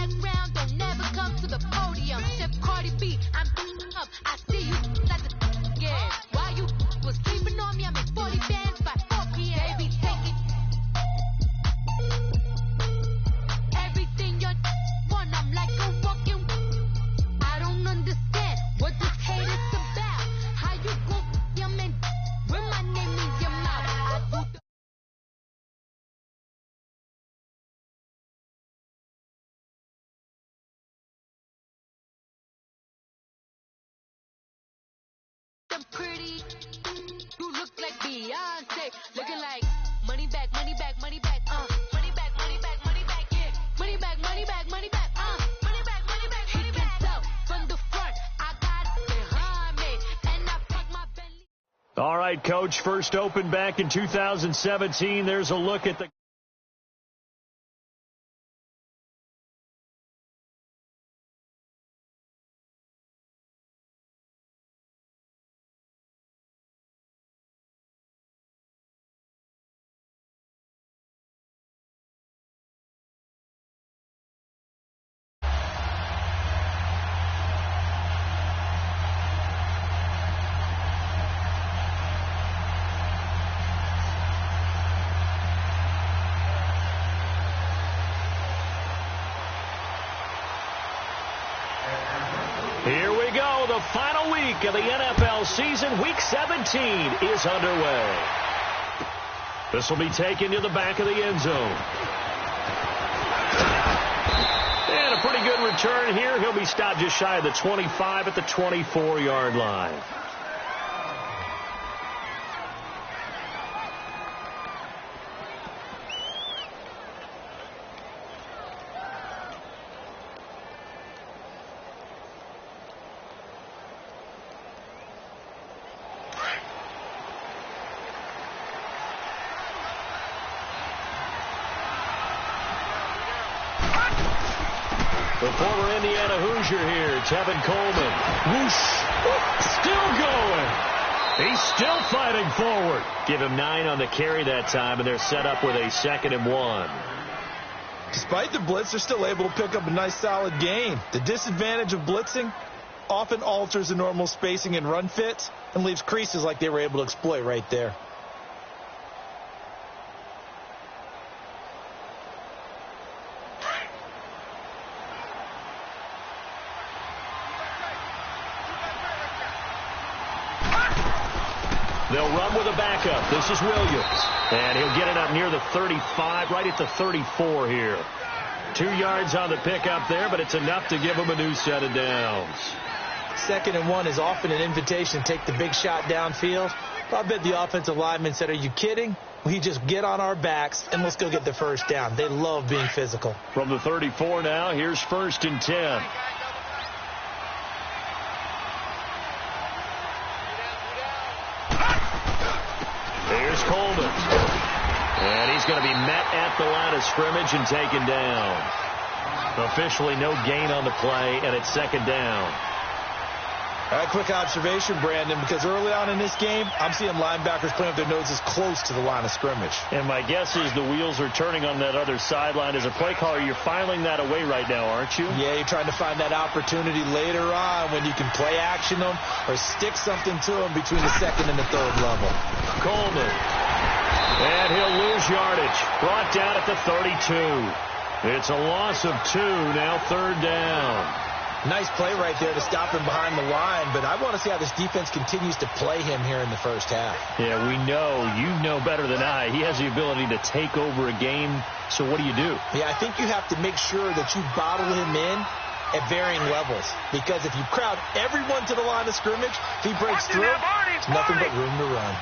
background, don't never come to the podium. Chef Cardi B, I'm up. I see you like the yeah. While you was sleeping on me, I make 40 bands by 4 p.m. Baby, take it. Everything you want, I'm like a walking. I don't understand what this hate is about. How you go your man when my name in your mouth? I do the pretty. You look like Beyonce, looking like money back, money back, money back, money back, money back, money back, yeah, money back, money back, money back, money back, money back. He can tell from the front, I got it behind me, and I fuck my belly. All right, Coach, first opened back in 2017. There's a look at the Here we go. The final week of the NFL season. Week 17 is underway. This will be taken to the back of the end zone. And a pretty good return here. He'll be stopped just shy of the 25 at the 24-yard line. The former Indiana Hoosier here, Tevin Coleman. Whoosh. Still going. He's still fighting forward. Give him 9 on the carry that time, and they're set up with a 2nd and 1. Despite the blitz, they're still able to pick up a nice, solid gain. The disadvantage of blitzing often alters the normal spacing and run fits and leaves creases like they were able to exploit right there. They'll run with a backup. This is Williams. And he'll get it up near the 35, right at the 34 here. 2 yards on the pickup there, but it's enough to give him a new set of downs. 2nd and 1 is often an invitation to take the big shot downfield. I bet the offensive lineman said, are you kidding? We just get on our backs and let's go get the first down. They love being physical. From the 34 now, here's 1st and 10. Here's Coleman. And he's going to be met at the line of scrimmage and taken down. Officially no gain on the play, and it's 2nd down. A quick observation, Brandon, because early on in this game, I'm seeing linebackers playing with their noses close to the line of scrimmage. And my guess is the wheels are turning on that other sideline. As a play caller, you're filing that away right now, aren't you? Yeah, you're trying to find that opportunity later on when you can play action them or stick something to them between the 2nd and the 3rd level. Coleman. And he'll lose yardage. Brought down at the 32. It's a loss of 2, now 3rd down. Nice play right there to stop him behind the line, but I want to see how this defense continues to play him here in the first half. Yeah, we know. You know better than I. He has the ability to take over a game, so what do you do? Yeah, I think you have to make sure that you bottle him in at varying levels, because if you crowd everyone to the line of scrimmage, if he breaks through, it's nothing but room to run.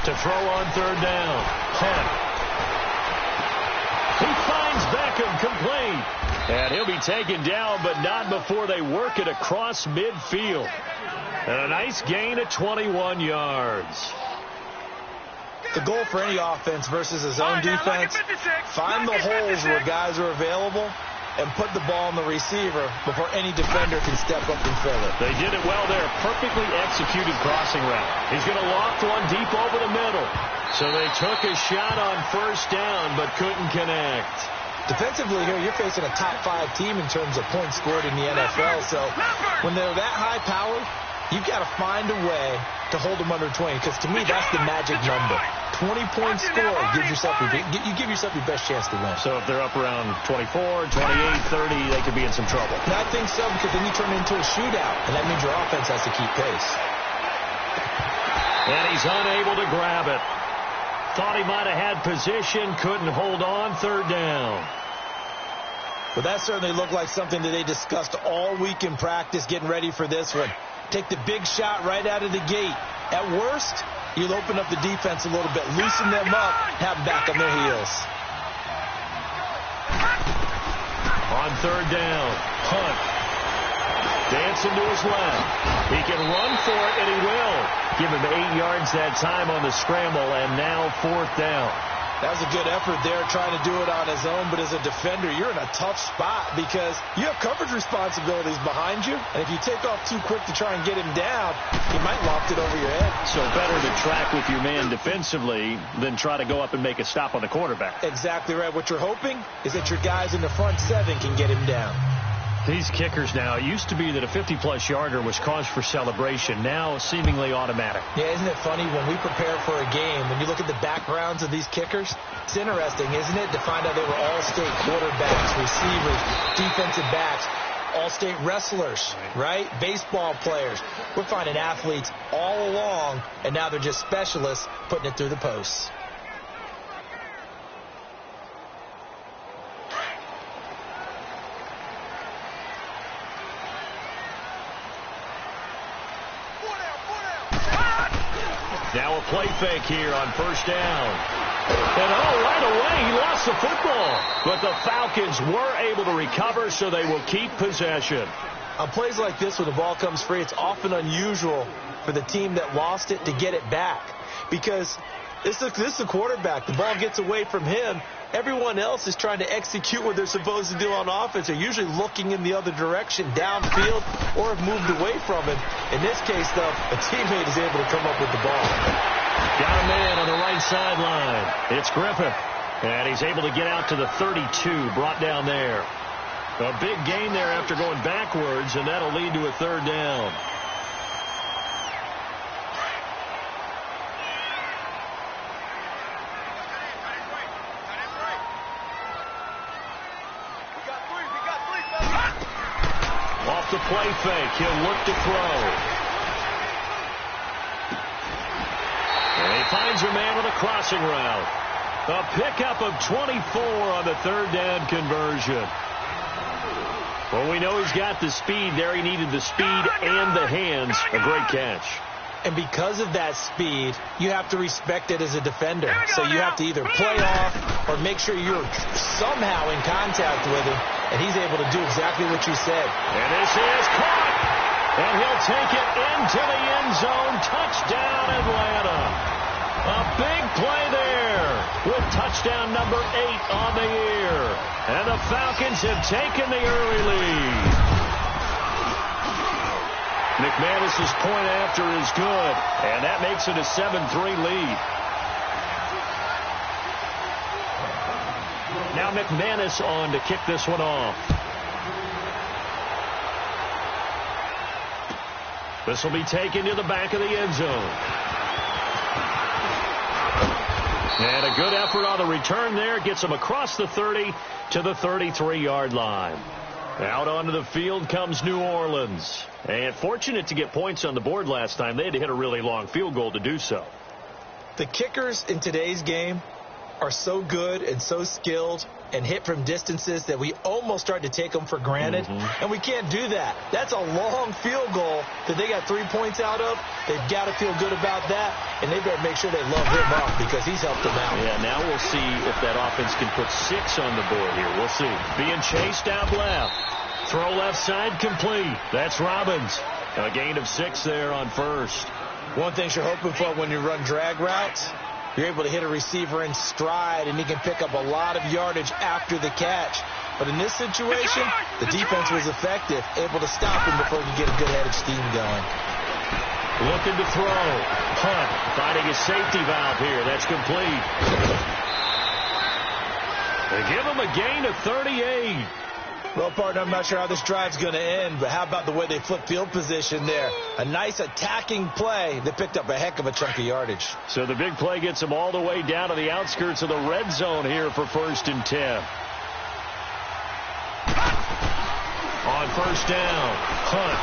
To throw on 3rd down. 10. He finds Beckham complete. And he'll be taken down, but not before they work it across midfield. And a nice gain of 21 yards. The goal for any offense versus a zone defense, find the holes where guys are available and put the ball on the receiver before any defender can step up and fill it. They did it well there. Perfectly executed crossing route. He's going to loft one deep over the middle. So they took a shot on first down, but couldn't connect. Defensively here, you're facing a top 5 team in terms of points scored in the NFL. So when they're that high powered, you've got to find a way to hold them under 20, because to me, that's the magic number. 20 points scored, you give yourself your best chance to win. So if they're up around 24, 28, 30, they could be in some trouble. And I think so, because then you turn it into a shootout, and that means your offense has to keep pace. And he's unable to grab it. Thought he might have had position, couldn't hold on, third down. Well, that certainly looked like something that they discussed all week in practice, getting ready for this one. Take the big shot right out of the gate. At worst, you'll open up the defense a little bit, loosen them up, have them back on their heels. On third down, Hunt. Dancing to his left. He can run for it, and he will. Give him 8 yards that time on the scramble, and now fourth down. That was a good effort there, trying to do it on his own. But as a defender, you're in a tough spot because you have coverage responsibilities behind you. And if you take off too quick to try and get him down, he might loft it over your head. So better to track with your man defensively than try to go up and make a stop on the quarterback. Exactly right. What you're hoping is that your guys in the front 7 can get him down. These kickers now, it used to be that a 50-plus yarder was cause for celebration. Now seemingly automatic. Yeah, isn't it funny when we prepare for a game, when you look at the backgrounds of these kickers, it's interesting, isn't it, to find out they were all-state quarterbacks, receivers, defensive backs, all-state wrestlers, right? Baseball players. We're finding athletes all along, and now they're just specialists putting it through the posts. Now a play fake here on first down. And right away, he lost the football. But the Falcons were able to recover, so they will keep possession. On plays like this, when the ball comes free, it's often unusual for the team that lost it to get it back. Because this is the quarterback. The ball gets away from him. Everyone else is trying to execute what they're supposed to do on offense. They're usually looking in the other direction, downfield, or have moved away from him. In this case, though, a teammate is able to come up with the ball. Got a man on the right sideline. It's Griffin. And he's able to get out to the 32, brought down there. A big gain there after going backwards, and that'll lead to a third down. Off the play fake, he'll look to throw. And he finds a man with a crossing route. A pickup of 24 on the third down conversion. Well, we know he's got the speed there. He needed the speed and the hands. A great catch. And because of that speed, you have to respect it as a defender. So you have to either play off or make sure you're somehow in contact with him. And he's able to do exactly what you said. And this is caught. And he'll take it into the end zone. Touchdown, Atlanta. A big play there with touchdown number 8 on the year. And the Falcons have taken the early lead. McManus's point after is good. And that makes it a 7-3 lead. Now McManus on to kick this one off. This will be taken to the back of the end zone. And a good effort on the return there. Gets him across the 30 to the 33-yard line. Out onto the field comes New Orleans. And fortunate to get points on the board last time. They had to hit a really long field goal to do so. The kickers in today's game are so good and so skilled and hit from distances that we almost start to take them for granted. And we can't do that. That's a long field goal that they got 3 points out of. They've got to feel good about that, and they better make sure they love him up because he's helped them out. Yeah, now we'll see if that offense can put 6 on the board here. We'll see. Being chased out left. Throw left side complete. That's Robbins. A gain of 6 there on first. One thing you're hoping for when you run drag routes You're able to hit a receiver in stride, and he can pick up a lot of yardage after the catch. But in this situation, the defense was effective, able to stop him before he could get a good head of steam going. Looking to throw. Punt. Finding a safety valve here. That's complete. They give him a gain of 38. Well, partner, I'm not sure how this drive's going to end, but how about the way they flip field position there? A nice attacking play that picked up a heck of a chunk of yardage. So the big play gets them all the way down to the outskirts of the red zone here for 1st and 10. On 1st down, Hunt.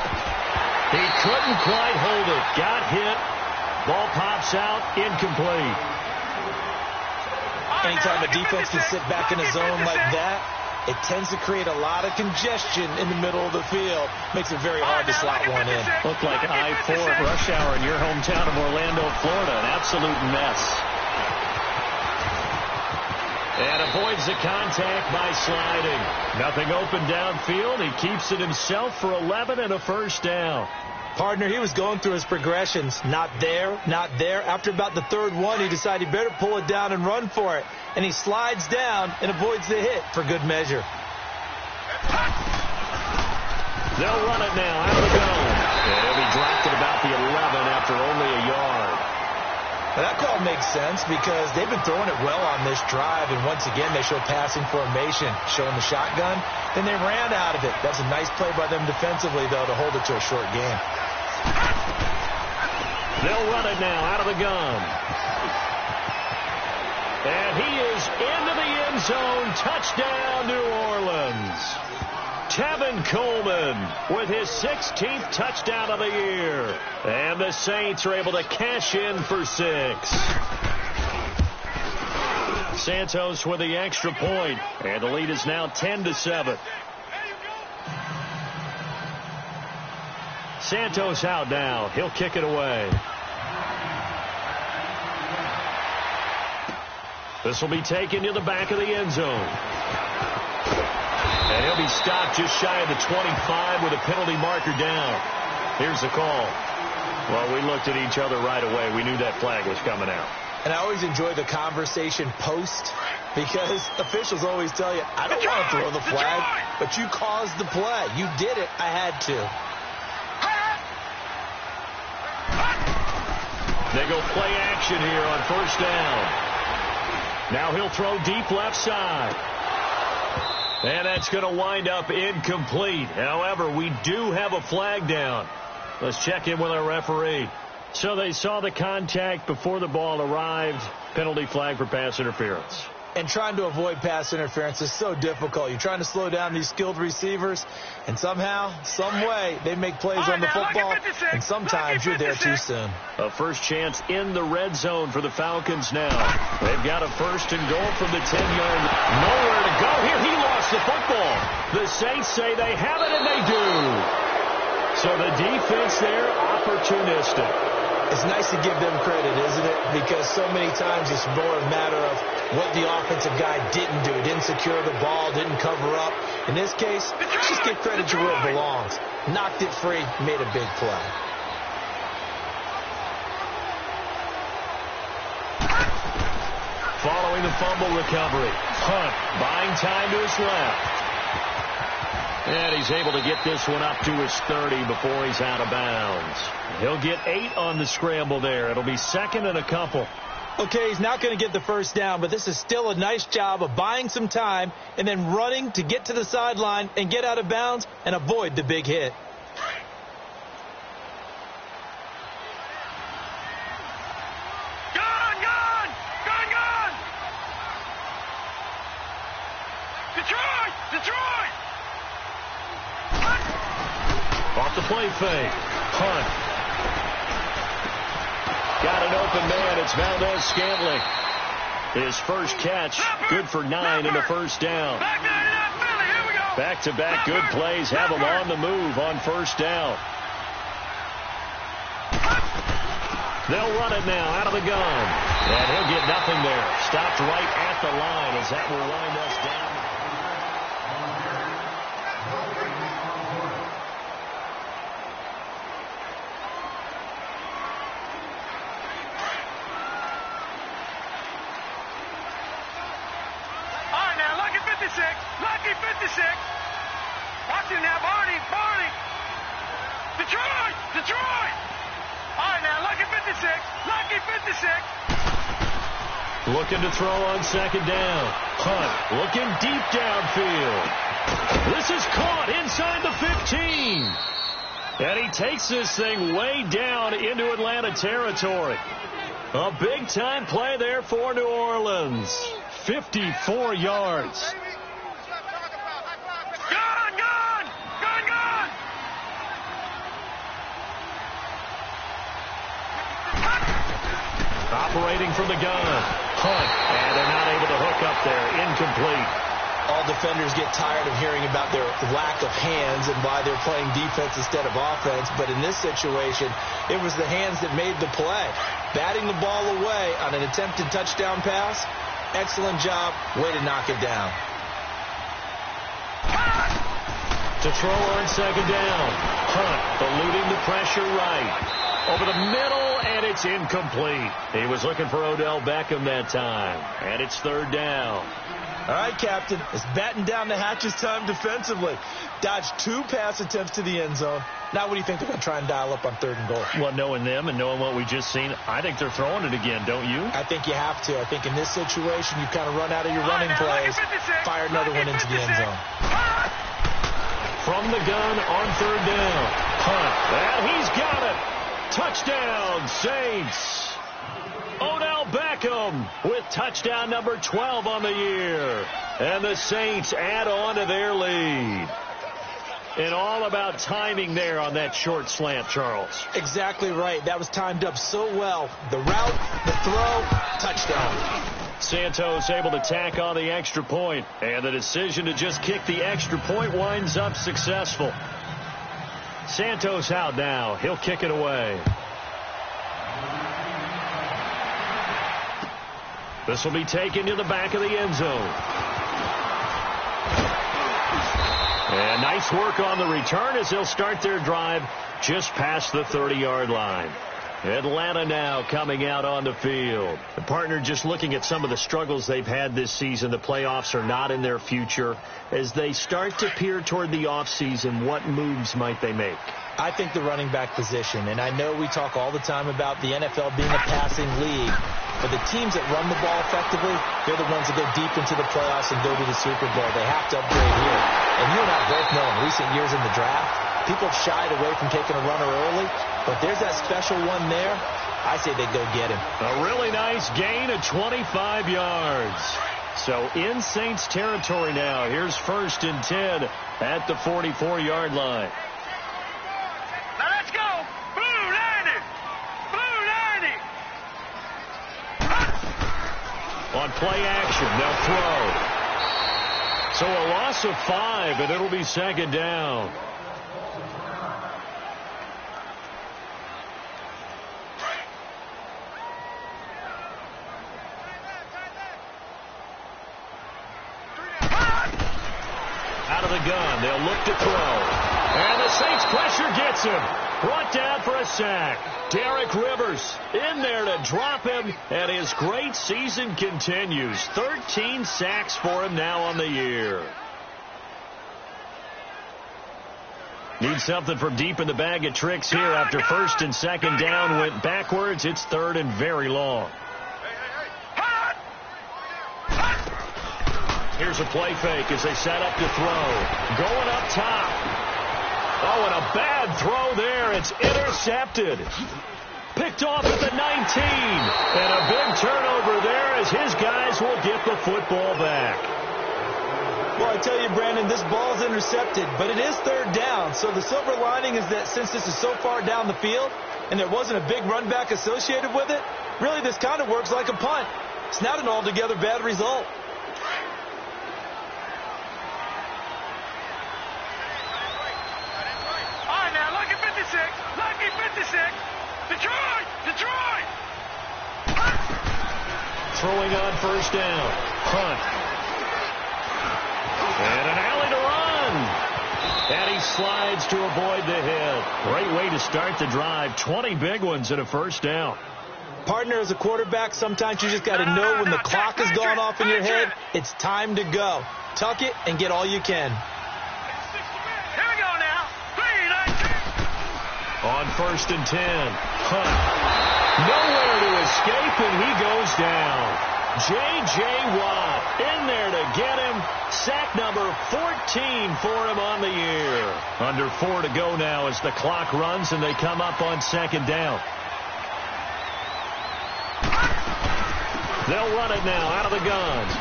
He couldn't quite hold it. Got hit. Ball pops out. Incomplete. Anytime a defense can sit back in a zone like that, it tends to create a lot of congestion in the middle of the field. Makes it very hard to slot one in. Looked like I-4 at rush hour in your hometown of Orlando, Florida. An absolute mess. And avoids the contact by sliding. Nothing open downfield. He keeps it himself for 11 and a 1st down. Partner, he was going through his progressions. Not there, not there. After about the 3rd one, he decided he better pull it down and run for it. And he slides down and avoids the hit for good measure. They'll run it now out of the gun. And he'll be dropped at about the 11 after only a yard. Now that call makes sense because they've been throwing it well on this drive. And once again, they show passing formation, showing the shotgun. Then they ran out of it. That's a nice play by them defensively, though, to hold it to a short game. They'll run it now out of the gun. And he is into the end zone. Touchdown, New Orleans. Tevin Coleman with his 16th touchdown of the year. And the Saints are able to cash in for 6. Santos with the extra point. And the lead is now 10-7. Santos out now. He'll kick it away. This will be taken to the back of the end zone. And he'll be stopped just shy of the 25 with a penalty marker down. Here's the call. Well, we looked at each other right away. We knew that flag was coming out. And I always enjoy the conversation post because officials always tell you, I don't want to throw the flag, but you caused the play. You did it. I had to. They go play action here on 1st down. Now he'll throw deep left side. And that's going to wind up incomplete. However, we do have a flag down. Let's check in with our referee. So they saw the contact before the ball arrived. Penalty flag for pass interference. And trying to avoid pass interference is so difficult. You're trying to slow down these skilled receivers, and somehow, some way, they make plays on the football, and sometimes you're there too soon. A first chance in the red zone for the Falcons now. They've got a 1st and goal from the 10-yard. Nowhere to go here. He lost the football. The Saints say they have it, and they do. So the defense there, opportunistic. It's nice to give them credit, isn't it? Because so many times it's more a matter of what the offensive guy didn't do. Didn't secure the ball, didn't cover up. In this case, just give credit to where it belongs. Knocked it free, made a big play. Following the fumble recovery, Hunt buying time to his left. And he's able to get this one up to his 30 before he's out of bounds. He'll get 8 on the scramble there. It'll be 2nd and a couple. Okay, he's not going to get the 1st down, but this is still a nice job of buying some time and then running to get to the sideline and get out of bounds and avoid the big hit. Detroit! Off the play fake. Hunt. Got an open man. It's Valdez-Scantling. His first catch, good for 9 and a 1st down. Back-to-back good plays have him on the move on 1st down. They'll run it now out of the gun. And he'll get nothing there. Stopped right at the line as that will wind us down. got you now, Barney. Detroit. All right, now, lucky 56. Looking to throw on second down. Hunt looking deep downfield. This is caught inside the 15. And he takes this thing way down into Atlanta territory. A big-time play there for New Orleans. 54 yards. Gone! Operating from the gun. Hunt. And they're not able to hook up there. Incomplete. All defenders get tired of hearing about their lack of hands and why they're playing defense instead of offense. But in this situation, it was the hands that made the play. Batting the ball away on an attempted touchdown pass. Excellent job. Way to knock it down. To throw on second down. Hunt eluding the pressure right. Over the middle, and it's incomplete. He was looking for Odell Beckham that time. And it's third down. All right, Captain. It's batten down the hatches time defensively. Dodged 2 pass attempts to the end zone. Now what do you think they're going to try and dial up on 3rd and goal? Well, knowing them and knowing what we just seen, I think they're throwing it again, don't you? I think you have to. I think in this situation, you kind of run out of your running plays, fire another one into the end zone. From the gun on 3rd down. Hunt. And he's got it. Touchdown, Saints. Odell Beckham with touchdown number 12 on the year. And the Saints add on to their lead. And all about timing there on that short slant, Charles. Exactly right. That was timed up so well. The route, the throw, touchdown. Santos able to tack on the extra point. And the decision to just kick the extra point winds up successful. Santos out now. He'll kick it away. This will be taken to the back of the end zone. And nice work on the return as they'll start their drive just past the 30-yard line. Atlanta now coming out on the field. The partner just looking at some of the struggles they've had this season. The playoffs are not in their future. As they start to peer toward the offseason, what moves might they make? I think the running back position, and I know we talk all the time about the NFL being a passing league, but the teams that run the ball effectively, they're the ones that go deep into the playoffs and go to the Super Bowl. They have to upgrade here. And you and I both know in recent years in the draft, people have shied away from taking a runner early, but there's that special one there. I say they go get him. A really nice gain of 25 yards. So in Saints territory now. Here's 1st and 10 at the 44-yard line. Now let's go. Blue 90. On play action, they'll throw. So a loss of 5, and it'll be 2nd down. Out of the gun, they'll look to throw. And the Saints pressure gets him. Brought down for a sack. Derek Rivers in there to drop him, and his great season continues. 13 sacks for him now on the year. Need something from deep in the bag of tricks here after 1st and 2nd down went backwards. It's 3rd and very long. Here's a play fake as they set up to throw. Going up top. Oh, and a bad throw there. It's intercepted. Picked off at the 19. And a big turnover there as his guys will get the football back. Well, I tell you, Brandon, this ball's intercepted, but it is 3rd down. So the silver lining is that since this is so far down the field and there wasn't a big run back associated with it, really this kind of works like a punt. It's not an altogether bad result. Lucky 56. Detroit. Throwing on 1st down. Hunt. And an alley to run. And he slides to avoid the hit. Great way to start the drive. 20 big ones and a 1st down. Partner, as a quarterback, sometimes you just got to know when the clock has gone off in your head, it's time to go. Tuck it and get all you can. Here On 1st and 10. Hunt. Nowhere to escape, and he goes down. J.J. Watt in there to get him. Sack number 14 for him on the year. Under 4 to go now as the clock runs, and they come up on 2nd down. They'll run it now out of the guns.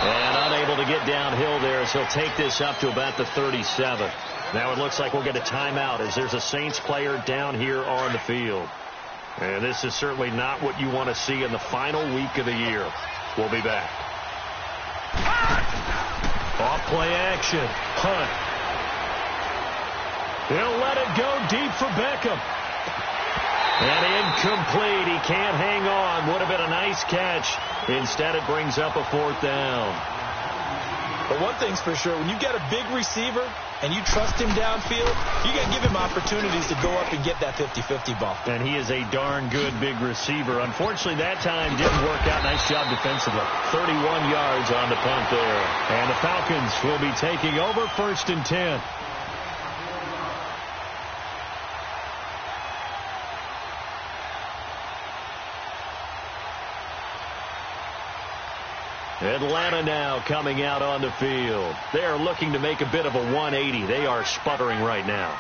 And unable to get downhill there as he'll take this up to about the 37. Now it looks like we'll get a timeout as there's a Saints player down here on the field. And this is certainly not what you want to see in the final week of the year. We'll be back. Off play action. Hunt. He'll let it go deep for Beckham. And incomplete. He can't hang on. Would have been a nice catch. Instead, it brings up a 4th down. But one thing's for sure, when you get a big receiver and you trust him downfield, you got to give him opportunities to go up and get that 50-50 ball. And he is a darn good big receiver. Unfortunately, that time didn't work out. Nice job defensively. 31 yards on the punt there. And the Falcons will be taking over 1st and 10. Atlanta now coming out on the field. They are looking to make a bit of a 180. They are sputtering right now.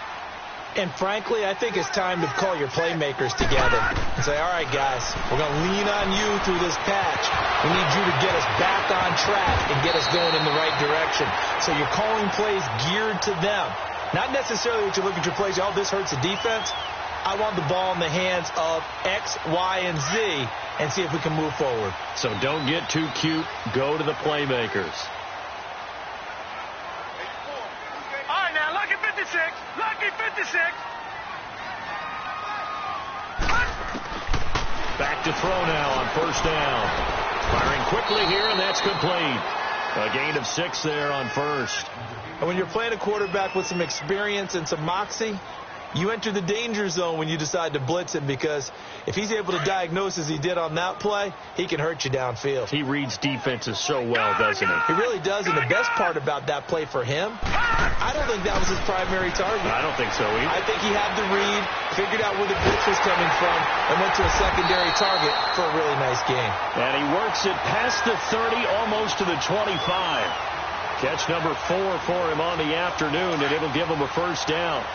And frankly, I think it's time to call your playmakers together and say, all right, guys, we're going to lean on you through this patch. We need you to get us back on track and get us going in the right direction. So you're calling plays geared to them. Not necessarily that you look at your plays, oh, this hurts the defense. I want the ball in the hands of X, Y, and Z and see if we can move forward. So don't get too cute. Go to the playmakers. All right, now, lucky 56. Lucky 56. Back to throw now on 1st down. Firing quickly here, and that's complete. A gain of 6 there on 1st. And when you're playing a quarterback with some experience and some moxie, you enter the danger zone when you decide to blitz him, because if he's able to diagnose as he did on that play, he can hurt you downfield. He reads defenses so well, doesn't he? He really does, and the best part about that play for him, I don't think that was his primary target. I don't think so either. I think he had the read, figured out where the blitz was coming from, and went to a secondary target for a really nice game. And he works it past the 30, almost to the 25. Catch number 4 for him on the afternoon, and it'll give him a 1st down.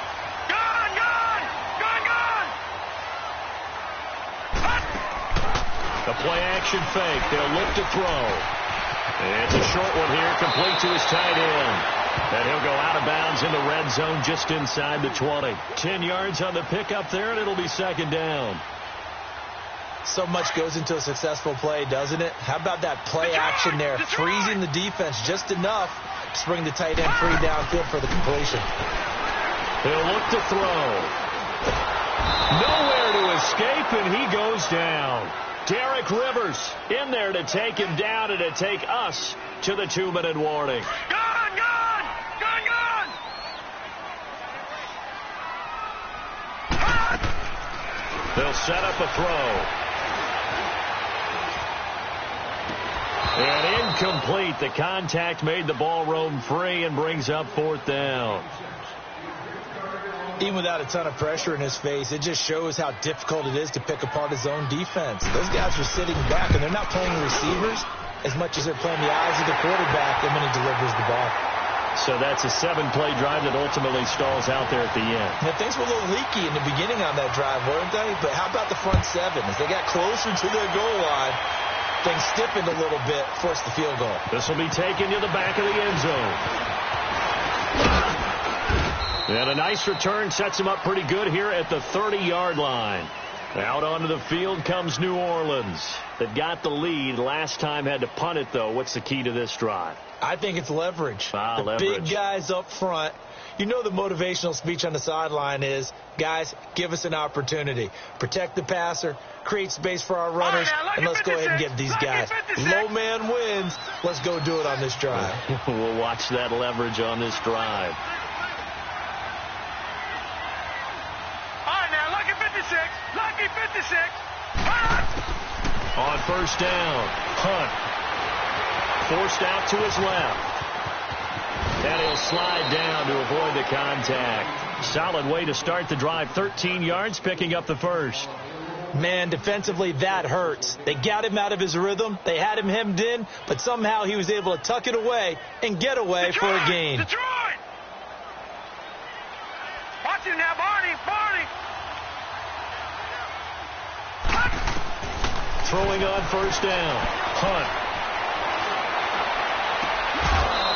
The play-action fake. They'll look to throw. It's a short one here, complete to his tight end. And he'll go out of bounds in the red zone just inside the 20. 10 yards on the pickup there, and it'll be 2nd down. So much goes into a successful play, doesn't it? How about that play action there, freezing the defense just enough to bring the tight end free downfield for the completion. He'll look to throw. Nowhere to escape, and he goes down. Derek Rivers in there to take him down and to take us to the 2-minute warning. Gone! Gone! Gone! Gone! They'll set up a throw. And incomplete. The contact made the ball roam free and brings up 4th down. Even without a ton of pressure in his face, it just shows how difficult it is to pick apart his own defense. Those guys are sitting back, and they're not playing receivers as much as they're playing the eyes of the quarterback when he delivers the ball. So that's a 7-play drive that ultimately stalls out there at the end. Now, things were a little leaky in the beginning on that drive, weren't they? But how about the front 7? As they got closer to their goal line, things stiffened a little bit, forced the field goal. This will be taken to the back of the end zone. And a nice return sets him up pretty good here at the 30-yard line. Out onto the field comes New Orleans. That got the lead. Last time had to punt it, though. What's the key to this drive? I think it's leverage. Leverage. Big guys up front. You know the motivational speech on the sideline is, guys, give us an opportunity. Protect the passer, create space for our runners, and let's go ahead and get these guys. Low man wins. Let's go do it on this drive. We'll watch that leverage on this drive. Lucky 56. On 1st down, Hunt. Forced out to his left. And he'll slide down to avoid the contact. Solid way to start the drive. 13 yards, picking up the first. Man, defensively, that hurts. They got him out of his rhythm. They had him hemmed in, but somehow he was able to tuck it away and get away for a gain. Detroit! Watch him now, Barney! Throwing on first down. Hunt.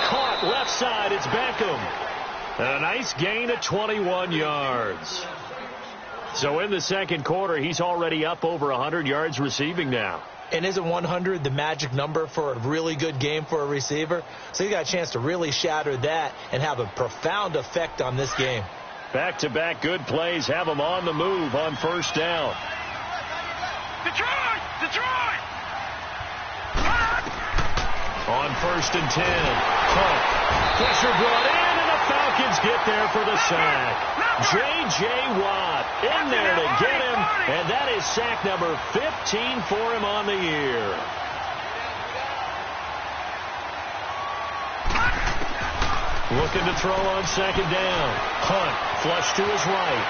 Caught left side. It's Beckham. A nice gain of 21 yards. So in the second quarter, he's already up over 100 yards receiving now. And isn't 100 the magic number for a really good game for a receiver? So he got a chance to really shatter that and have a profound effect on this game. Back-to-back good plays have him on the move on first down. Detroit! On first and 10. Hunt. Pressure brought in, and the Falcons get there for the sack. J.J. Watt in there to get him, and that is sack number 15 for him on the year. Looking to throw on second down. Hunt, flush to his right.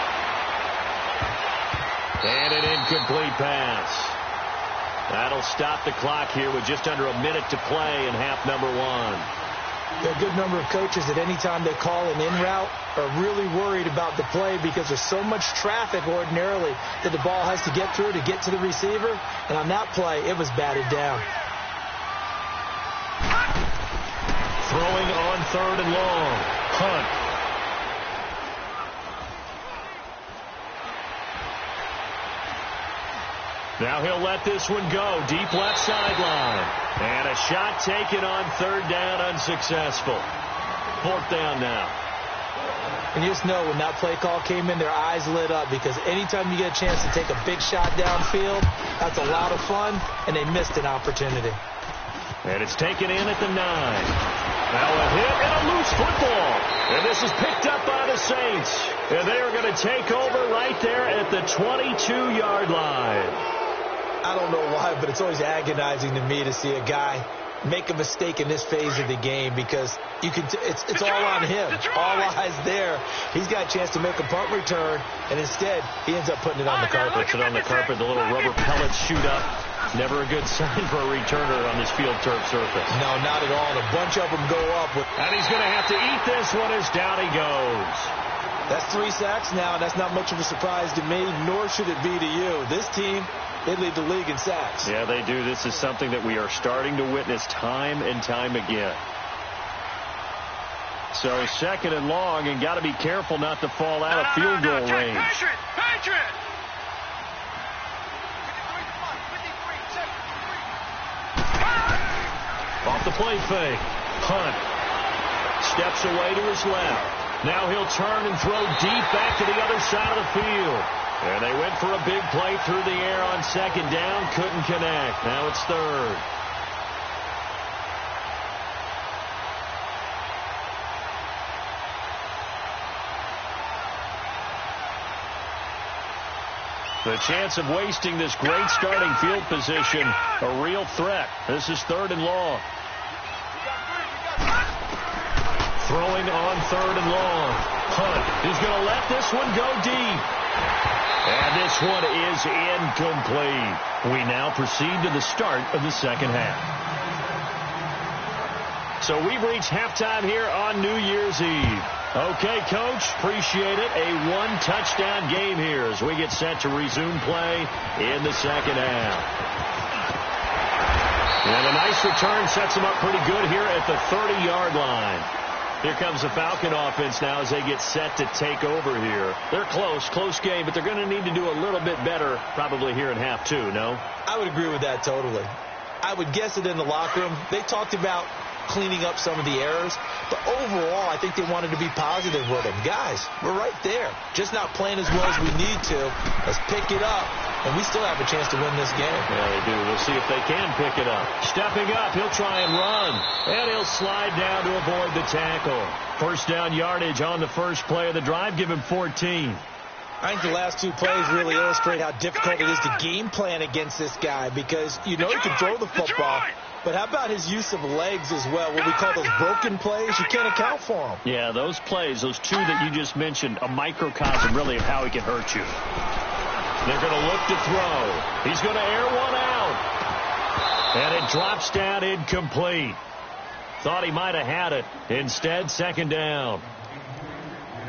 And an incomplete pass. That'll stop the clock here with just under a minute to play in half number one. There are a good number of coaches that any time they call an in route are really worried about the play because there's so much traffic ordinarily that the ball has to get through to get to the receiver. And on that play, it was batted down. Throwing on third and long. Hunt. Now he'll let this one go. Deep left sideline. And a shot taken on third down, unsuccessful. Fourth down now. And you just know when that play call came in, their eyes lit up because anytime you get a chance to take a big shot downfield, that's a lot of fun, and they missed an opportunity. And it's taken in at the 9. Now a hit and a loose football. And this is picked up by the Saints. And they are going to take over right there at the 22-yard line. I don't know why, but it's always agonizing to me to see a guy make a mistake in this phase of the game because you can it's all on him. All eyes there. He's got a chance to make a punt return, and instead he ends up putting it on the carpet. Puts it on the carpet. The little rubber pellets shoot up. Never a good sign for a returner on this field turf surface. No, not at all. And a bunch of them go up. And he's going to have to eat this one as down he goes. That's 3 sacks now, and that's not much of a surprise to me, nor should it be to you. This team, they lead the league in sacks. Yeah, they do. This is something that we are starting to witness time and time again. So second and long, and got to be careful not to fall out of field goal range. Patriot! Off the play fake. Hunt steps away to his left. Now he'll turn and throw deep back to the other side of the field. And they went for a big play through the air on second down. Couldn't connect. Now it's third. The chance of wasting this great starting field position, a real threat. This is third and long. Throwing on third and long. Hunt is going to let this one go deep. And this one is incomplete. We now proceed to the start of the second half. So we've reached halftime here on New Year's Eve. Okay, Coach, appreciate it. A one-touchdown game here as we get set to resume play in the second half. And a nice return sets them up pretty good here at the 30-yard line. Here comes the Falcon offense now as they get set to take over here. They're close game, but they're going to need to do a little bit better probably here in half two, no? I would agree with that totally. I would guess it in the locker room. They talked about cleaning up some of the errors, but overall I think they wanted to be positive with them. Guys, we're right there. Just not playing as well as we need to. Let's pick it up, and we still have a chance to win this game. Yeah, they do. We'll see if they can pick it up. Stepping up, he'll try and run, and he'll slide down to avoid the tackle. First down yardage on the first play of the drive. Give him 14. I think the last two plays really illustrate how difficult it is to game plan against this guy because you know he can throw the football, but how about his use of legs as well? What we call those broken plays, you can't account for them. Yeah, those plays, those two that you just mentioned, a microcosm really of how he can hurt you. They're going to look to throw. He's going to air one out. And it drops down incomplete. Thought he might have had it. Instead, second down.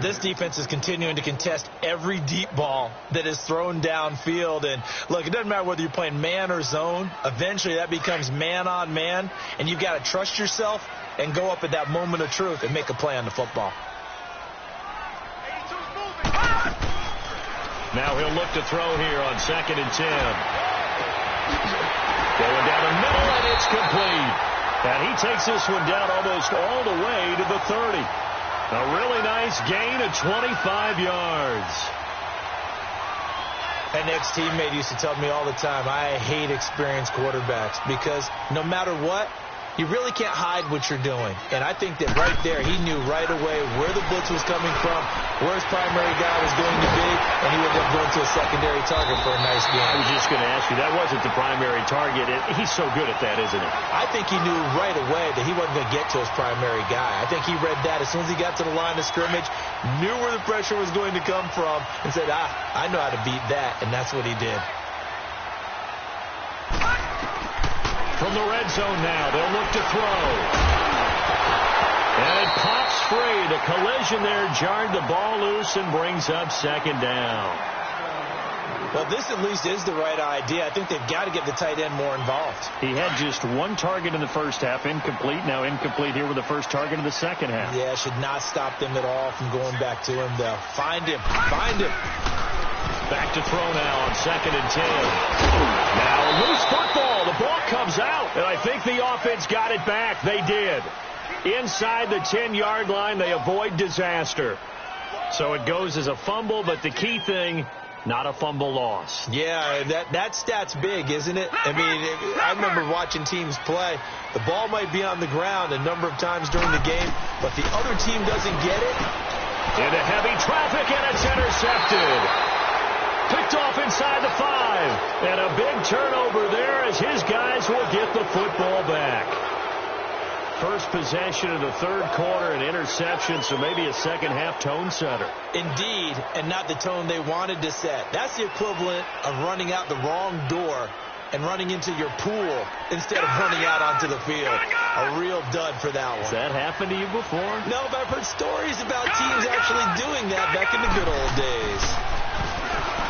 This defense is continuing to contest every deep ball that is thrown downfield. And, look, it doesn't matter whether you're playing man or zone. Eventually, that becomes man on man. And you've got to trust yourself and go up at that moment of truth and make a play on the football. Now he'll look to throw here on 2nd and 10. Going down the middle, and it's complete. And he takes this one down almost all the way to the 30. A really nice gain of 25 yards. An ex-teammate used to tell me all the time, I hate experienced quarterbacks because no matter what, you really can't hide what you're doing. And I think that right there, he knew right away where the blitz was coming from, where his primary guy was going to be, and he ended up going to a secondary target for a nice game. I was just going to ask you, that wasn't the primary target. He's so good at that, isn't he? I think he knew right away that he wasn't going to get to his primary guy. I think he read that as soon as he got to the line of scrimmage, knew where the pressure was going to come from, and said, I know how to beat that, and that's what he did. From the red zone now, they'll look to throw. And it pops free. The collision there jarred the ball loose and brings up second down. Well, this at least is the right idea. I think they've got to get the tight end more involved. He had just one target in the first half, incomplete. Now incomplete here with the first target in the second half. Yeah, should not stop them at all from going back to him, though. Find him. Find him. Back to throw now on 2nd and 10. Now a loose football. The ball comes out, and I think the offense got it back. They did. Inside the 10-yard line, they avoid disaster. So it goes as a fumble, but the key thing, not a fumble loss. Yeah, that stat's big, isn't it? I mean, I remember watching teams play. The ball might be on the ground a number of times during the game, but the other team doesn't get it. Into heavy traffic, and it's intercepted. Picked off inside the 5. And a big turnover there as his guys will get the football back. First possession of the third quarter, an interception, so maybe a second-half tone setter. Indeed, and not the tone they wanted to set. That's the equivalent of running out the wrong door and running into your pool instead of running out onto the field. A real dud for that one. Has that happened to you before? No, but I've heard stories about teams actually doing that back in the good old days.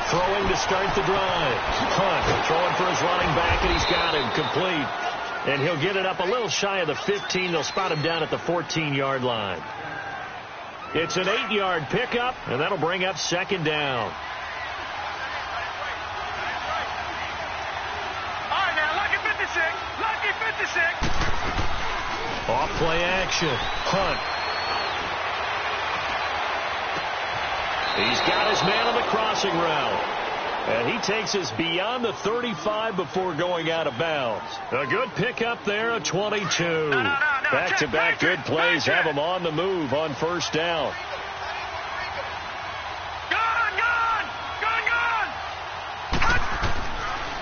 Throwing to start the drive. Hunt throwing for his running back, and he's got him complete. And he'll get it up a little shy of the 15. They'll spot him down at the 14-yard line. It's an 8-yard pickup, and that'll bring up second down. All right, now, lucky 56. Lucky 56. Off play action. Hunt. He's got his man on the crossing route. And he takes us beyond the 35 before going out of bounds. A good pickup there, a 22. Back-to-back good plays have him on the move on first down. Gone!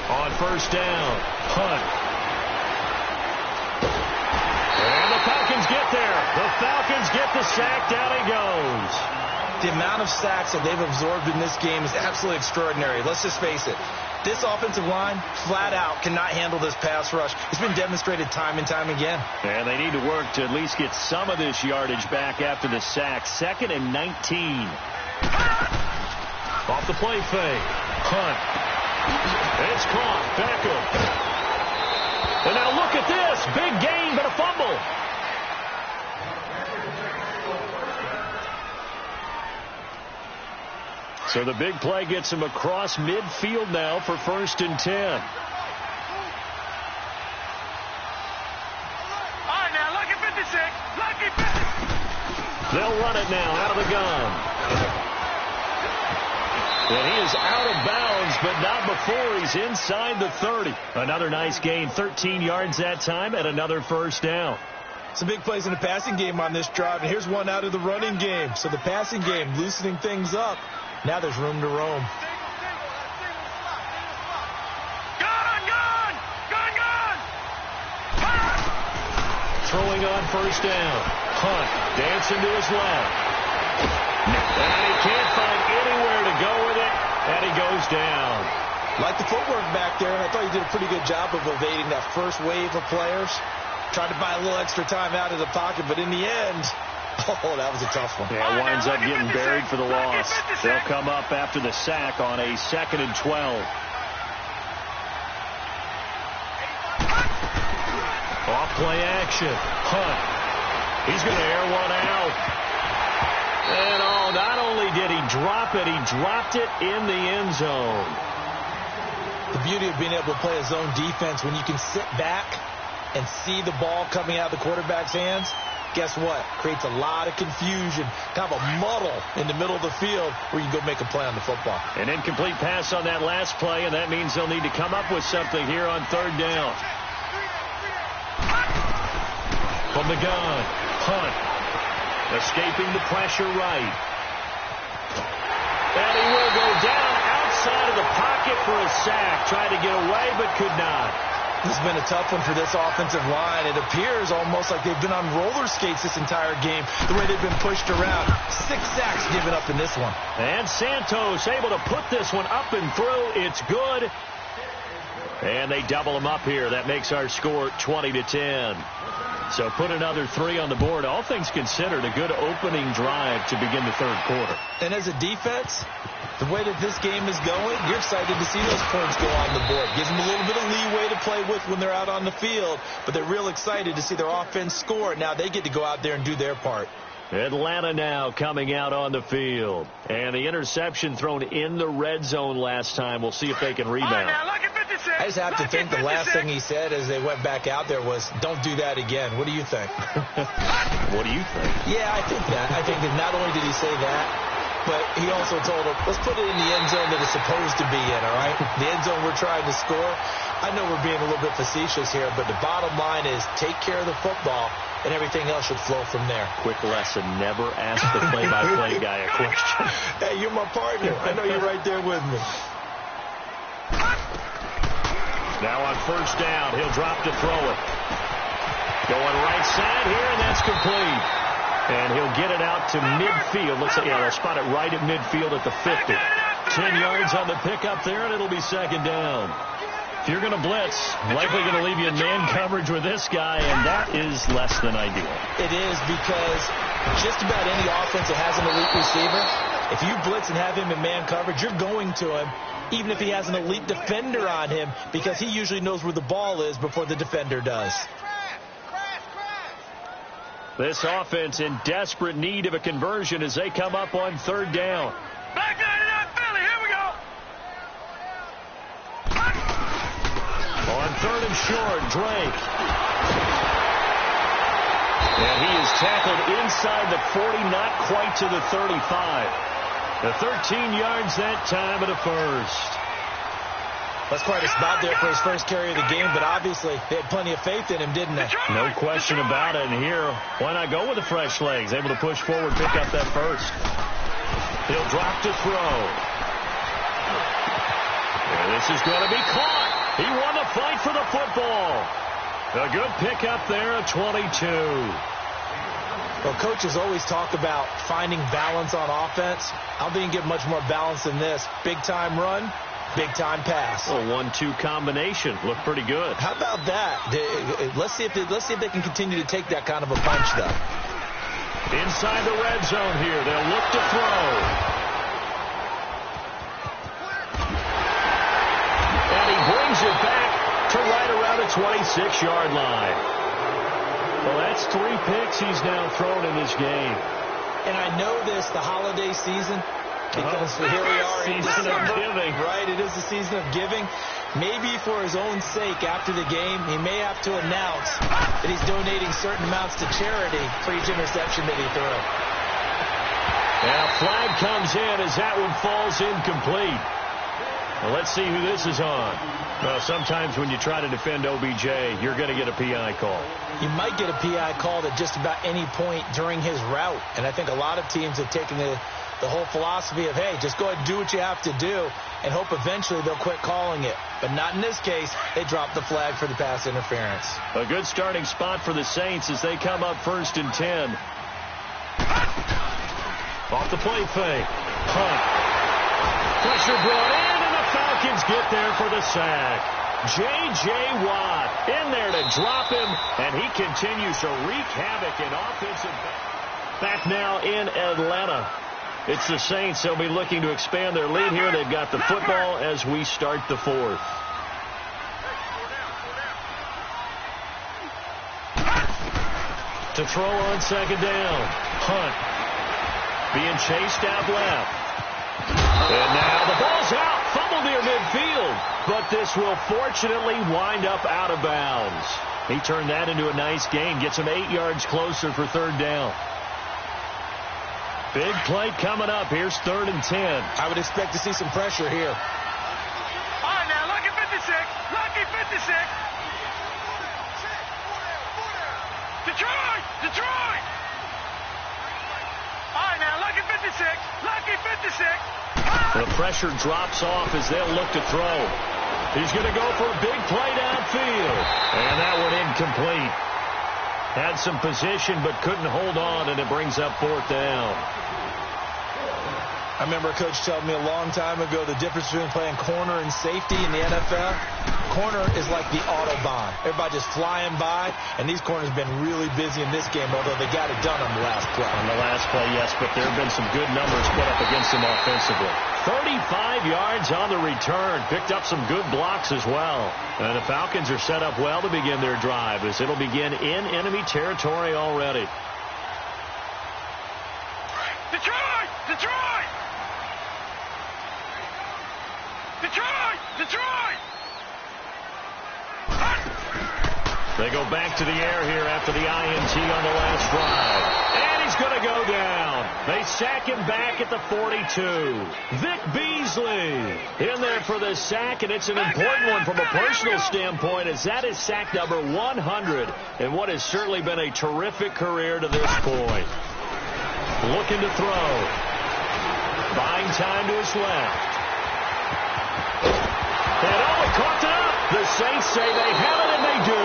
On first down, Hunt. And the Falcons get there. The Falcons get the sack. Down he goes. The amount of sacks that they've absorbed in this game is absolutely extraordinary. Let's just face it. This offensive line, flat out, cannot handle this pass rush. It's been demonstrated time and time again. And they need to work to at least get some of this yardage back after the sack. 2nd and 19. Off the play fake. Hunt. It's caught. Beckham. And now look at this. Big gain, but a fumble. So the big play gets him across midfield now for 1st and 10. All right, now, lucky 56. Lucky 56. They'll run it now out of the gun. And he is out of bounds, but not before he's inside the 30. Another nice gain, 13 yards that time, and another first down. Some big plays in the passing game on this drive, and here's one out of the running game. So the passing game loosening things up. Now there's room to roam. Throwing on first down. Hunt dancing to his left. And he can't find anywhere to go with it, and he goes down. Like the footwork back there, I thought he did a pretty good job of evading that first wave of players. Tried to buy a little extra time out of the pocket, but in the end, oh, that was a tough one. Yeah, winds up getting buried for the loss. They'll come up after the sack on a 2nd and 12. Off play action. Hunt. He's going to air one out. And not only did he drop it, he dropped it in the end zone. The beauty of being able to play a zone defense when you can sit back and see the ball coming out of the quarterback's hands, guess what? Creates a lot of confusion, kind of a muddle in the middle of the field where you can go make a play on the football. An incomplete pass on that last play, and that means they'll need to come up with something here on 3rd down. From the gun, Hunt, escaping the pressure right. And he will go down outside of the pocket for a sack. Tried to get away, but could not. This has been a tough one for this offensive line. It appears almost like they've been on roller skates this entire game, the way they've been pushed around. 6 sacks given up in this one. And Santos able to put this one up and through. It's good. And they double them up here. That makes our score 20-10. So put another 3 on the board. All things considered, a good opening drive to begin the 3rd quarter. And as a defense, the way that this game is going, you're excited to see those points go on the board. Gives them a little bit of leeway to play with when they're out on the field, but they're real excited to see their offense score. Now they get to go out there and do their part. Atlanta now coming out on the field. And the interception thrown in the red zone last time. We'll see if they can rebound. I just have to think the last thing he said as they went back out there was, don't do that again. What do you think? What do you think? Yeah, I think that. I think that not only did he say that, but he also told him, let's put it in the end zone that it's supposed to be in, all right? The end zone we're trying to score. I know we're being a little bit facetious here, but the bottom line is take care of the football, and everything else should flow from there. Quick lesson, never ask the play-by-play guy a question. Hey, you're my partner. I know you're right there with me. Now on first down, he'll drop to throw it. Going right side here, and that's complete. And he'll get it out to midfield. Looks like, they'll spot it right at midfield at the 50. 10 yards on the pickup there, and it'll be 2nd down. If you're going to blitz, likely going to leave you in man coverage with this guy, and that is less than ideal. It is, because just about any offense that has an elite receiver, if you blitz and have him in man coverage, you're going to him, even if he has an elite defender on him, because he usually knows where the ball is before the defender does. This offense in desperate need of a conversion as they come up on 3rd down. Back 99 Philly, here we go. On 3rd and short, Drake. And he is tackled inside the 40, not quite to the 35. The 13 yards that time of the first. That's quite a spot there for his first carry of the game, but obviously they had plenty of faith in him, didn't they? No question about it. And here, why not go with the fresh legs? Able to push forward, pick up that first. He'll drop to throw. And this is going to be caught. He won the fight for the football. A good pickup there at 22. Well, coaches always talk about finding balance on offense. I don't think you can get much more balance than this. Big-time run, big-time pass. A 1-2 combination. Looked pretty good. How about that? Let's see if they can continue to take that kind of a punch, though. Inside the red zone here. They'll look to throw. And he brings it back to right around the 26-yard line. Well, that's 3 picks he's now thrown in this game. And I know this, the holiday season, because here we are in December, season of giving. Right, it is the season of giving. Maybe for his own sake, after the game, he may have to announce that he's donating certain amounts to charity for each interception that he threw. Now, flag comes in as that one falls incomplete. Well, let's see who this is on. Well, sometimes when you try to defend OBJ, you're going to get a PI call. You might get a PI called at just about any point during his route. And I think a lot of teams have taken The whole philosophy of, hey, just go ahead and do what you have to do and hope eventually they'll quit calling it. But not in this case. They dropped the flag for the pass interference. A good starting spot for the Saints as they come up 1st and 10. Off the play fake. Hunt. Pressure brought in, and the Falcons get there for the sack. J.J. Watt in there to drop him, and he continues to wreak havoc in offensive. Back now in Atlanta. It's the Saints. They'll be looking to expand their lead here. They've got the football as we start the 4th. To throw on 2nd down. Hunt. Being chased out left. And now the ball's out. Fumble near midfield. But this will fortunately wind up out of bounds. He turned that into a nice gain. Gets him 8 yards closer for 3rd down. Big play coming up. Here's 3rd and 10. I would expect to see some pressure here. All right, now, lucky 56. Lucky 56. Detroit! Detroit! All right, now, lucky 56. Lucky 56. The pressure drops off as they'll look to throw. He's going to go for a big play downfield. And that one incomplete. Had some position but couldn't hold on, and it brings up 4th down. I remember a coach telling me a long time ago the difference between playing corner and safety in the NFL. Corner is like the Autobahn. Everybody just flying by, and these corners have been really busy in this game, although they got it done on the last play. On the last play, yes, but there have been some good numbers put up against them offensively. 35 yards on the return. Picked up some good blocks as well. And the Falcons are set up well to begin their drive as it'll begin in enemy territory already. Detroit! Detroit! Detroit! Detroit! They go back to the air here after the INT on the last drive. And he's going to go down. They sack him back at the 42. Vic Beasley in there for the sack, and it's an important one from a personal standpoint as that is sack number 100 in what has certainly been a terrific career to this point. Looking to throw. Buying time to his left. And he caught it up. The Saints say they have it, and they do.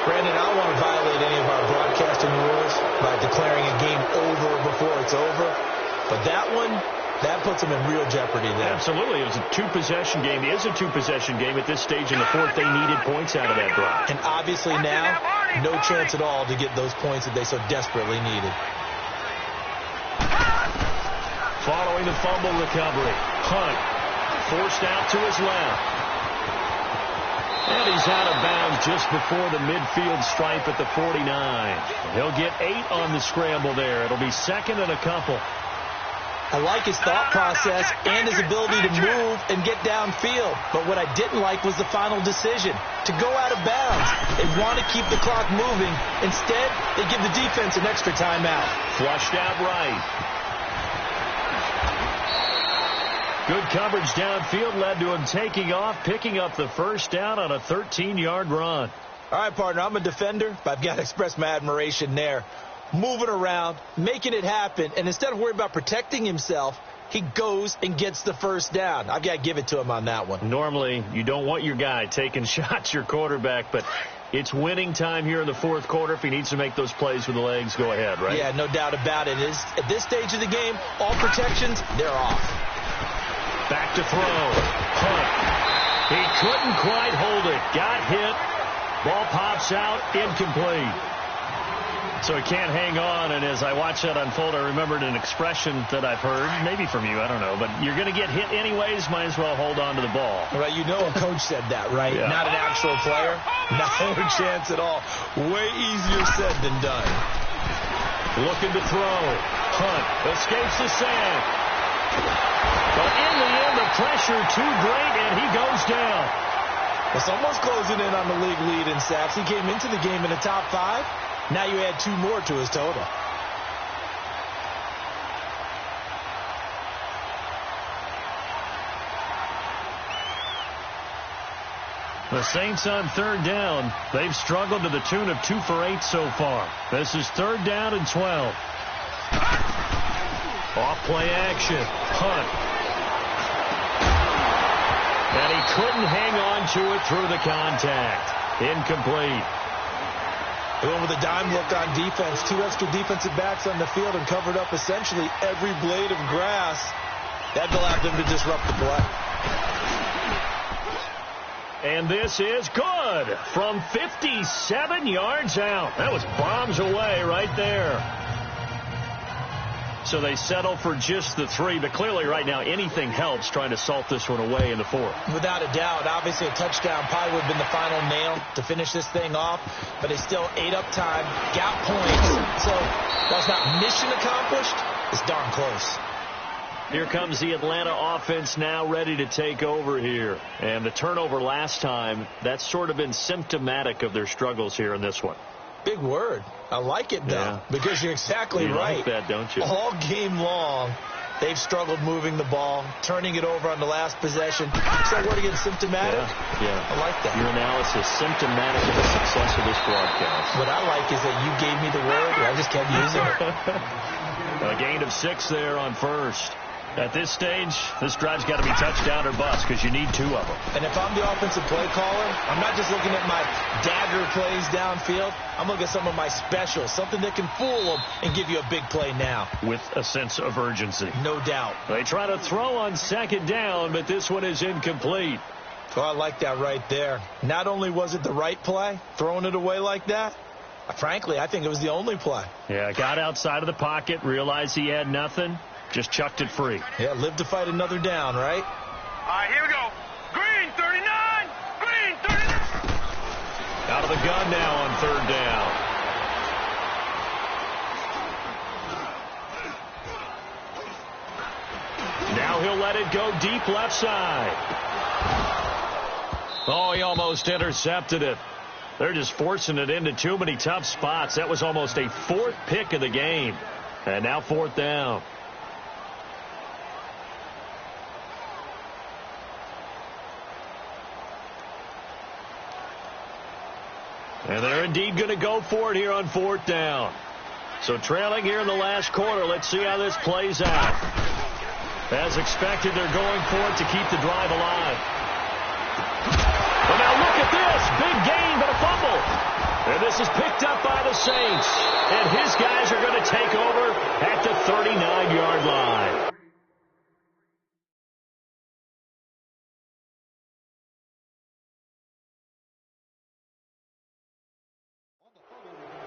Brandon, I don't want to violate any of our broadcasting rules by declaring a game over before it's over. But that one, that puts them in real jeopardy there. Absolutely. It was a two-possession game. It is a two-possession game at this stage in the 4th. They needed points out of that drive. And obviously now, no chance at all to get those points that they so desperately needed. Following the fumble recovery, Hunt forced out to his left. And he's out of bounds just before the midfield stripe at the 49. He'll get 8 on the scramble there. It'll be 2nd and a couple. I like his thought process and his ability to move and get downfield. But what I didn't like was the final decision, to go out of bounds. They want to keep the clock moving. Instead, they give the defense an extra timeout. Flushed out right. Good coverage downfield led to him taking off, picking up the 1st down on a 13-yard run. All right, partner, I'm a defender, but I've got to express my admiration there. Moving around, making it happen, and instead of worrying about protecting himself, he goes and gets the 1st down. I've got to give it to him on that one. Normally, you don't want your guy taking shots, your quarterback, but it's winning time here in the 4th quarter. If he needs to make those plays with the legs, go ahead, right? Yeah, no doubt about it. At this stage of the game, all protections, they're off. Back to throw. Hunt. He couldn't quite hold it. Got hit. Ball pops out. Incomplete. So he can't hang on. And as I watch that unfold, I remembered an expression that I've heard, maybe from you, I don't know, but you're going to get hit anyways, might as well hold on to the ball. Right, you know a coach said that, right? Yeah. Not an actual player. Not a chance at all. Way easier said than done. Looking to throw. Hunt escapes the sack. But in the end, the pressure too great, and he goes down. Well, someone's closing in on the league lead in sacks. He came into the game in the top 5. Now you add 2 more to his total. The Saints on 3rd down. They've struggled to the tune of 2 for 8 so far. This is 3rd down and 12. Off play action. Hunt. And he couldn't hang on to it through the contact. Incomplete. They went with a dime look on defense. 2 extra defensive backs on the field and covered up essentially every blade of grass. That allowed them to disrupt the play. And this is good from 57 yards out. That was bombs away right there. So they settle for just the 3, but clearly right now anything helps trying to salt this one away in the 4th. Without a doubt, obviously a touchdown probably would have been the final nail to finish this thing off, but they still ate up time, got points. So while it's not mission accomplished, it's darn close. Here comes the Atlanta offense now ready to take over here. And the turnover last time, that's sort of been symptomatic of their struggles here in this one. Big word. I like it, though, because you're exactly right. You like that, don't you? All game long, they've struggled moving the ball, turning it over on the last possession. Is that word again, symptomatic? Yeah. I like that. Your analysis, symptomatic of the success of this broadcast. What I like is that you gave me the word, and I just kept using it. A gain of 6 there on first. At this stage, this drive's got to be touchdown or bust because you need 2 of them. And if I'm the offensive play caller, I'm not just looking at my dagger plays downfield. I'm looking at some of my specials, something that can fool them and give you a big play now. With a sense of urgency. No doubt. They try to throw on 2nd down, but this one is incomplete. Oh, I like that right there. Not only was it the right play, throwing it away like that, frankly, I think it was the only play. Yeah, got outside of the pocket, realized he had nothing. Just chucked it free. Yeah, live to fight another down, right? All right, here we go. Green 39. Green 39. Out of the gun now on 3rd down. Now he'll let it go deep left side. Oh, he almost intercepted it. They're just forcing it into too many tough spots. That was almost a 4th pick of the game. And now 4th down. And they're indeed going to go for it here on 4th down. So trailing here in the last quarter. Let's see how this plays out. As expected, they're going for it to keep the drive alive. Well, now look at this. Big gain, but a fumble. And this is picked up by the Saints. And his guys are going to take over at the 39-yard line.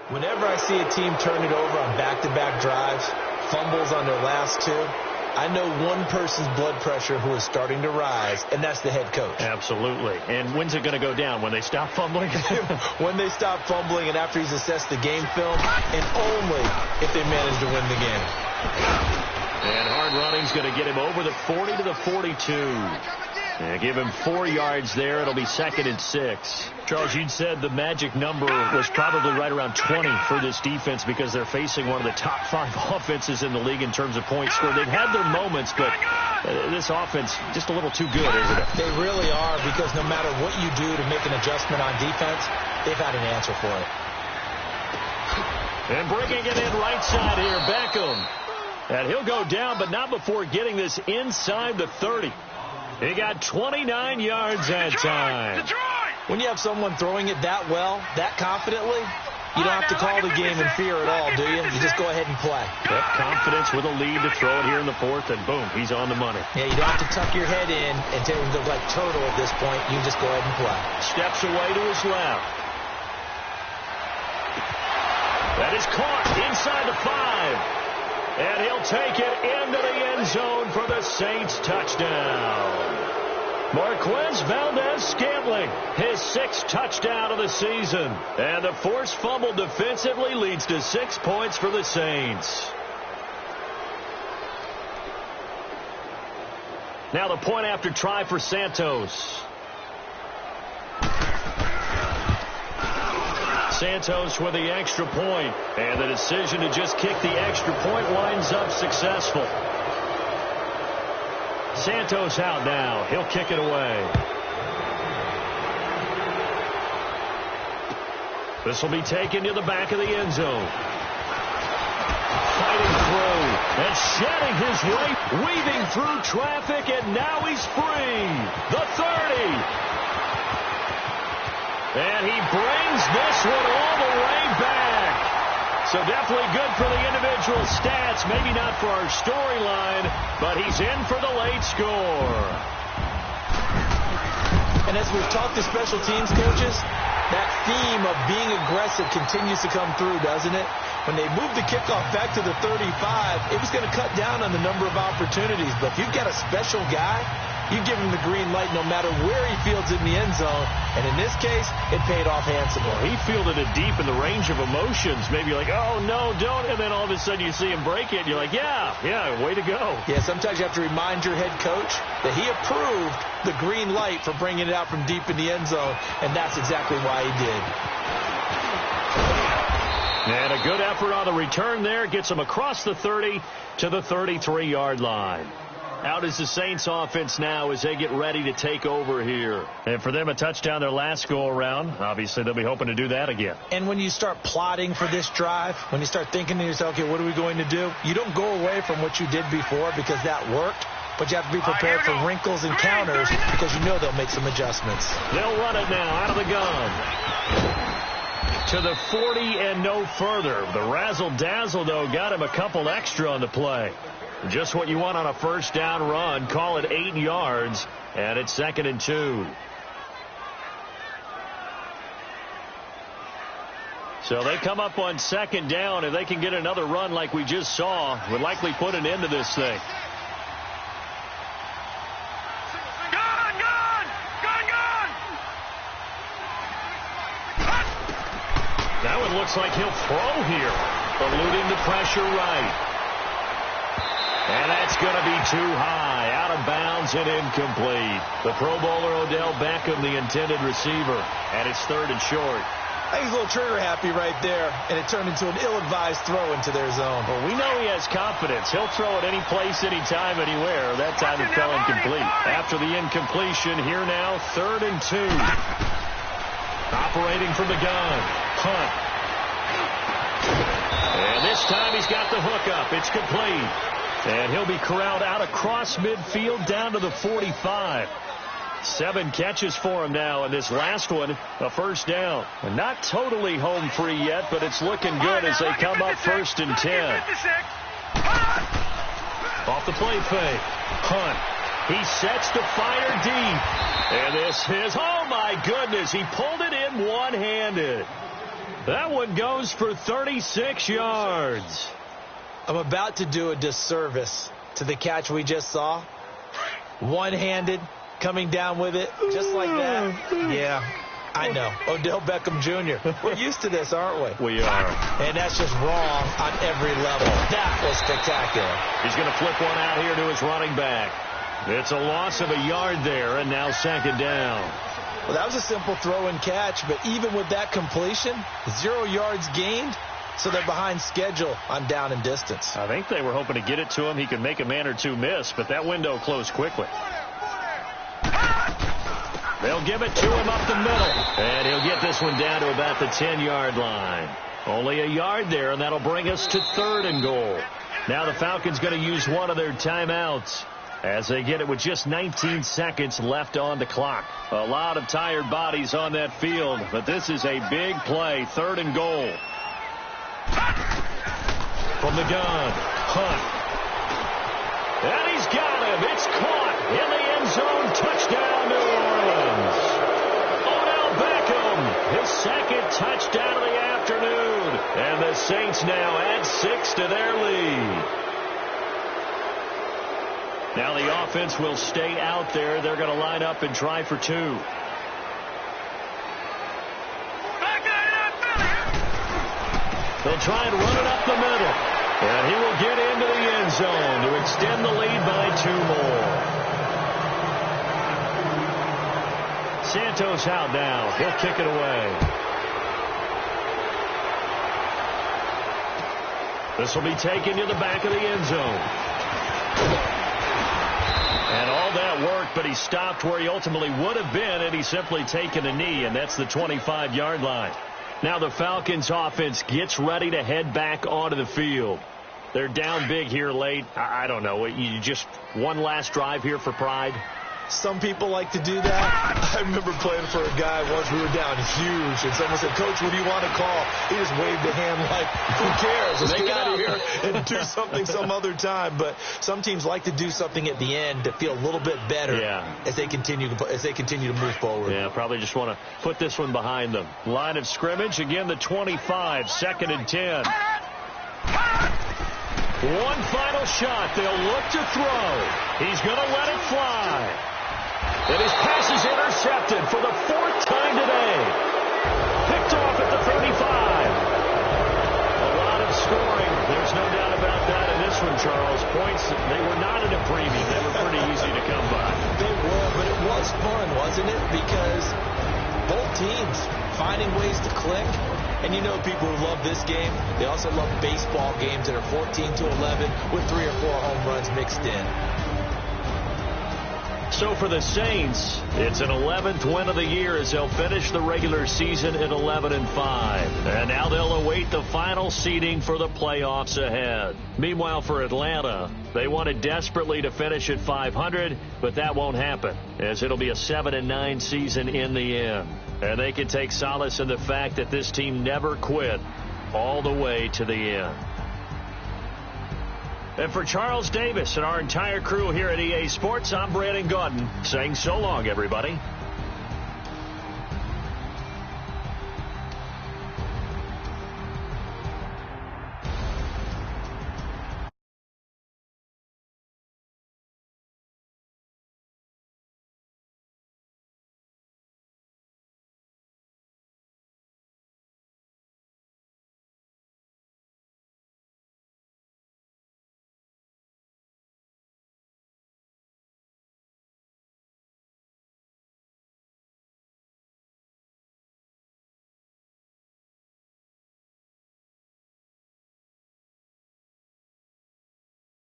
Whenever I see a team turn it over on back-to-back drives, fumbles on their last 2, I know one person's blood pressure who is starting to rise, and that's the head coach. Absolutely. And when's it going to go down? When they stop fumbling? When they stop fumbling and after he's assessed the game film, and only if they manage to win the game. And hard running's going to get him over the 40 to the 42. And give him 4 yards there. It'll be 2nd and 6. Charles, you'd said the magic number was probably right around 20 for this defense because they're facing one of the top 5 offenses in the league in terms of points scored. They've had their moments, but this offense just a little too good, isn't it? They really are, because no matter what you do to make an adjustment on defense, they've had an answer for it. And bringing it in right side here, Beckham. And he'll go down, but not before getting this inside the 30. He got 29 yards that time. When you have someone throwing it that well, that confidently, you don't have to call the game in fear at all, do you? You just go ahead and play. Yep, confidence with a lead to throw it here in the 4th, and boom, he's on the money. Yeah, you don't have to tuck your head in and take him to like turtle at this point. You just go ahead and play. Steps away to his left. That is caught inside the 5. And he'll take it into the end zone for the Saints touchdown. Marquez Valdez-Scantling, his 6th touchdown of the season. And the forced fumble defensively leads to 6 points for the Saints. Now the point after try for Santos. Santos with the extra point, and the decision to just kick the extra point winds up successful. Santos out now. He'll kick it away. This will be taken to the back of the end zone. Fighting through. And shedding his way, weaving through traffic, and now he's free. The 30. And he brings this one all the way back. So definitely good for the individual stats. Maybe not for our storyline, but he's in for the late score. And as we've talked to special teams coaches, that theme of being aggressive continues to come through, doesn't it? When they moved the kickoff back to the 35, it was going to cut down on the number of opportunities. But if you've got a special guy, you give him the green light no matter where he fields in the end zone. And in this case, it paid off handsomely. He fielded it deep in the range of emotions. Maybe like, oh, no, don't. And then all of a sudden you see him break it. And you're like, yeah, way to go. Yeah, sometimes you have to remind your head coach that he approved the green light for bringing it out from deep in the end zone. And that's exactly why he did. And a good effort on the return there. Gets him across the 30 to the 33-yard line. Out is the Saints offense now as they get ready to take over here. And for them, a touchdown their last go-around. Obviously, they'll be hoping to do that again. And when you start plotting for this drive, when you start thinking to yourself, okay, what are we going to do? You don't go away from what you did before because that worked. But you have to be prepared for wrinkles and counters because you know they'll make some adjustments. They'll run it now out of the gun. To the 40 and no further. The razzle-dazzle, though, got him a couple extra on the play. Just what you want on a first down run. Call it 8 yards, and it's 2nd and 2. So they come up on 2nd down. If they can get another run like we just saw, would likely put an end to this thing. That one looks like he'll throw here. Eluding the pressure right. And that's going to be too high. Out of bounds and incomplete. The Pro Bowler Odell Beckham, the intended receiver. And it's 3rd and short. I think he's a little trigger happy right there. And it turned into an ill-advised throw into their zone. Well, we know he has confidence. He'll throw it any place, anytime, anywhere. That time it fell incomplete. After the incompletion, here now, 3rd and 2. Operating from the gun. Hunt. And this time he's got the hook up. It's complete. And he'll be corralled out across midfield down to the 45. 7 catches for him now, and this last one, a first down. And not totally home free yet, but it's looking good as they come up 1st and 10. Off the play fake. Hunt. He sets the fire deep. And this is, oh my goodness, he pulled it in one-handed. That one goes for 36 yards. I'm about to do a disservice to the catch we just saw. One-handed, coming down with it, just like that. Yeah, I know. Odell Beckham Jr. We're used to this, aren't we? We are. And that's just wrong on every level. That was spectacular. He's going to flip one out here to his running back. It's a loss of a yard there, and now 2nd down. Well, that was a simple throw and catch, but even with that completion, 0 yards gained. So they're behind schedule on down and distance. I think they were hoping to get it to him. He could make a man or two miss, but that window closed quickly. They'll give it to him up the middle. And he'll get this one down to about the 10-yard line. Only a yard there, and that'll bring us to 3rd and goal. Now the Falcons going to use one of their timeouts as they get it with just 19 seconds left on the clock. A lot of tired bodies on that field, but this is a big play. 3rd and goal. From the gun, Hunt. And he's got him. It's caught in the end zone. Touchdown, New Orleans. Odell Beckham, his 2nd touchdown of the afternoon. And the Saints now add 6 to their lead. Now the offense will stay out there. They're going to line up and try for 2. They'll try and run it up the middle. And he will get into the end zone to extend the lead by 2 more. Santos out now. He'll kick it away. This will be taken to the back of the end zone. And all that worked, but he stopped where he ultimately would have been had he simply taken a knee, and that's the 25-yard line. Now the Falcons offense gets ready to head back onto the field. They're down big here late. I don't know. You just one last drive here for pride? Some people like to do that. I remember playing for a guy once. We were down huge, and someone said, "Coach, what do you want to call?" He just waved a hand like, "Who cares? Let's get out of here and do something some other time." But some teams like to do something at the end to feel a little bit better as they continue to move forward. Yeah, probably just want to put this one behind them. Line of scrimmage again. The 25, 2nd and 10. One final shot. They'll look to throw. He's going to let it fly. And his pass is intercepted for the 4th time today. Picked off at the 35. A lot of scoring. There's no doubt about that in this one, Charles. Points, they were not in a preview. They were pretty easy to come by. They were, but it was fun, wasn't it? Because both teams finding ways to click. And you know people who love this game, they also love baseball games that are 14-11 with 3 or 4 home runs mixed in. So for the Saints, it's an 11th win of the year as they'll finish the regular season at 11-5. And now they'll await the final seeding for the playoffs ahead. Meanwhile, for Atlanta, they wanted desperately to finish at 500, but that won't happen as it'll be a 7-9 season in the end. And they can take solace in the fact that this team never quit all the way to the end. And for Charles Davis and our entire crew here at EA Sports, I'm Brandon Gaudin saying so long, everybody.